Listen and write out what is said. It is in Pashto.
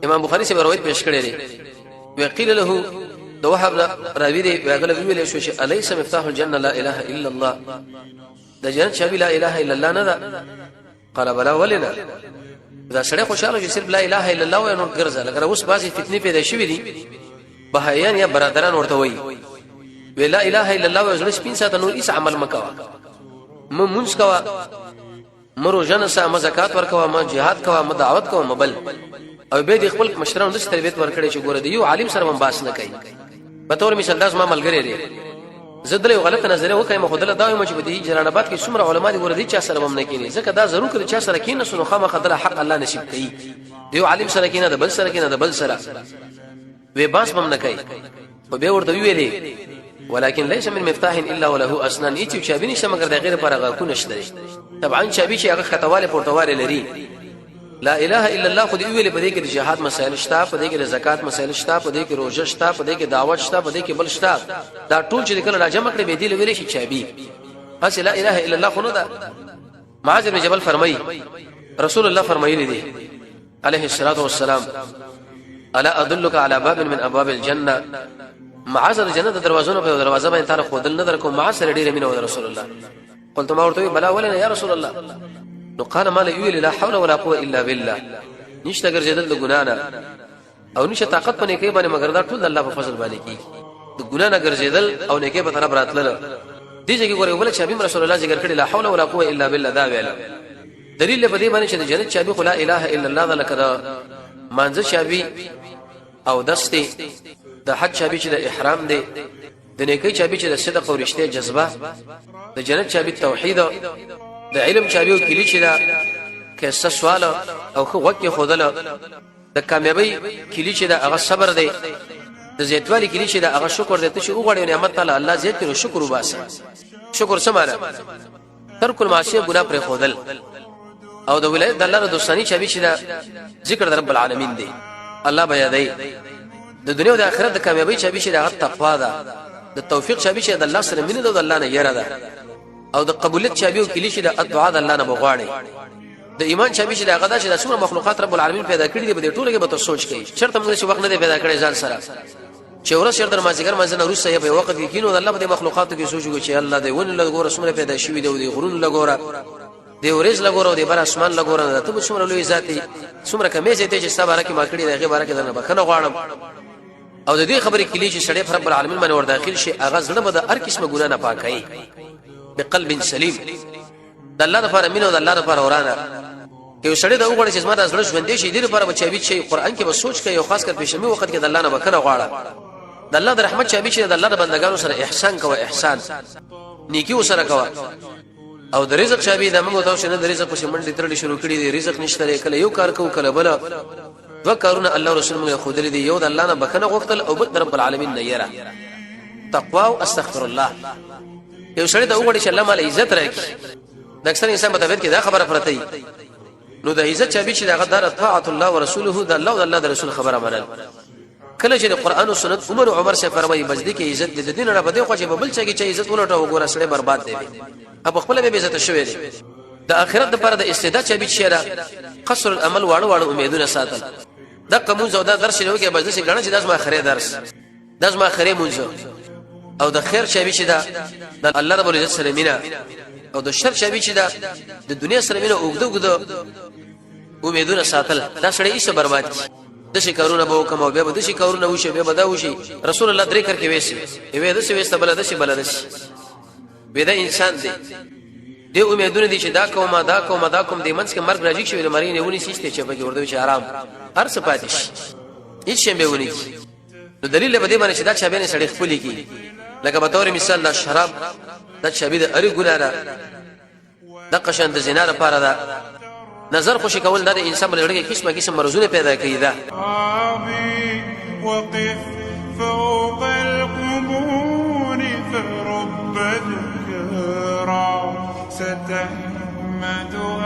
امام بخاری سے روایت پیش کړی دی وقيل له دوحب راوی دی ویل ویل شو چې الیس مفتاح الجنه لا اله الا الله د جنت شابه لا اله الا الله نه ده قال بلا ولنا دا سړی خوشاله چې صرف لا اله الا الله ونور ګرځه لکه اوس باسي فتنې پیدا شوې دي بهایان یا برادران ورته وایي لا اله الا الله وزل سپین ساته نور هیڅ عمل مکوا مونږ کوا مرو جن سا زکات ورکوا ما jihad کوا ما دعوت کوا مبل او به د خپل مشرانو د تربیت ورکړي چې ګوره دی یو عالم سره باس نه کوي په تور مثال داس ما ملګری دی زدل یو غلط نظر وکای مخدله دایم چې بدی جلال آباد کې څومره علما دي ګوره دی چا سره هم نه کینی ځکه دا ضرور کړي چا سره کینې سنو خامہ خدله حق الله نصیب کوي دی عالم سره کینې د بل سره کینې د بل سره وی باس هم نه کوي په به ورته ویلي ولكن ليس من مفتاح الا وله اسنان ایچ شابینی شمګر د غیر پر هغه کو نشته طبعا شابی چې هغه خطواله پورتواله لري لا اله الا الله خو دې ویلې په دې کې د جهاد مسائل شته په دې کې د زکات مسائل شته په دې کې روزه شته په دې کې دعوت شته په دې کې بل شته دا ټول چې کله راجمع کړي به دې ویلې شي شابی اصل لا اله الا الله خو نه ده معاذ بن جبل فرمایي رسول الله فرمایلی دي عليه الصلاه والسلام الا ادلك على باب من ابواب الجنه معاذ الجنه دروازونو په دروازه باندې تر خودل نظر کوم معاذ سره ډیره مینه و رسول الله قلت ما ورته بلا ولنا يا رسول الله نو قال ما لا يقول لا حول ولا قوه الا بالله نشته ګرځیدل د ګنا نه او نشه طاقت پنه کوي باندې مگر دا ټول الله په فضل باندې کی د ګنا نه ګرځیدل او نیکه په طرف راتلل دي چې ګوره ول چې ابي رسول الله ذکر کړي لا حول ولا قوه الا بالله دا ویل دلیل په دې باندې چې د جنت شابي خو لا اله الا الله لکه مانځ شابي او دستي د حج شابي چې د احرام دی د نیکي شابي چې د صدق او رښتیا جذبه د جنت شابي توحید د علم چابي او کلی چې دا کیسه سوال او خو وکي خودله د کامیابی کلی چې دا هغه صبر دی د زیاتوالي کلی چې دا هغه شکر دی ته چې وګړي نعمت تعالی الله زیات کړو شکر وباسه شکر سمانه ترک المعصيه ګناه پر خودل او د ولایت د الله د دوستانی چابي چې دا ذکر د رب العالمین دی الله بیا دی د دنیا او د آخرت د کامیابی چابي چې دا تقوا ده د توفیق چابي چې د الله سره مینه ده د الله نه یره ده او د قبولیت چابي او کلی چې د دعا د الله نه بغواړي د ایمان چابي چې د غدا چې د څومره مخلوقات رب العالمین پیدا کړی دی به ټوله کې به تاسو سوچ کړئ چرته موږ چې وخت نه پیدا کړی ځان سره چې ورځ شر در مازیګر مازنه روسه په وخت کې کینو د الله په مخلوقاتو کې سوچو چې الله دې ون له ګوره څومره پیدا شوی دی د غرون له ګوره دی ورځ له ګوره د بر اسمان له ګوره ته څومره لوی ذاتي څومره کمې ته چې صبر کې ما کړی دی غیباره کې درنه بخنه غواړم او د دې خبرې کلی چې سړی رب العالمین باندې ور داخل شي هغه زړه به د هر قسمه ګناه نه پاکي بقلب سلیم د الله لپاره مینه د الله لپاره ورانه که سړی دا وګړي چې زما د زړه ژوندې شي د لپاره بچوي چې قران کې به سوچ کوي او خاص کر پېښمي وخت کې د الله نه بکنه غواړه د الله د رحمت چابي چې د الله د بندگانو سره احسان کوي احسان نیکی وسره کوي او د رزق چابي د موږ تاسو نه د رزق په منډي ترډي شروع کړي دي رزق نشته کله یو کار کو کله بل دو کارونه الله رسول موږ خو درې دي یو د الله نه بکنه غوښتل او بل رب العالمین نه یره تقوا او استغفر الله یو سړی دا وګړي چې الله مال عزت راکړي د اکثر انسان په طبيعت کې دا خبره پرته نو د عزت چابي چې دا غدار طاعت الله ورسوله د الله او الله د رسول خبره منل کله چې د قران او سنت عمر سے فرمایي بجدي کې عزت د دین نه بده خو چې بل څه کې عزت ولټه وګوره سړی برباد دی اب خپل به عزت شوی دی د اخرت لپاره د استعداد چابي چې قصر العمل واړو امیدونه ساتل د قمون زودا درس لوي کې بجدي چې غنه چې داس ما خره درس داس ما خره مونږ او د خیر چابي چې دا د الله رب العزت سره مینا او د شر چابي چې دا د دنیا سره مینا اوګدو امیدونه ساتل دا سړی هیڅ برباد د شي کارونه به کوم او به د شي کارونه وشي به بدا وشي رسول الله درې کر کې وېسي وې د شي وېسته بل د شي بل د شي به دا انسان دی د امیدونه دي چې دا کوم د منځ کې مرګ راځي چې د مرینه ونی سیسته چې به ورته چې آرام هر څه پاتې شي هیڅ شی به ونی نو دلیل به دې باندې چې دا چا به نه سړی خپل کی لکه به تور مثال د شراب د چا به د اری ګناه د قشن د زنا لپاره ده نظر خوشی کول د انسان لړګي قسمه مرزونه پیدا کوي دا وقف فوق القبور فرب ذكرى ستحمدها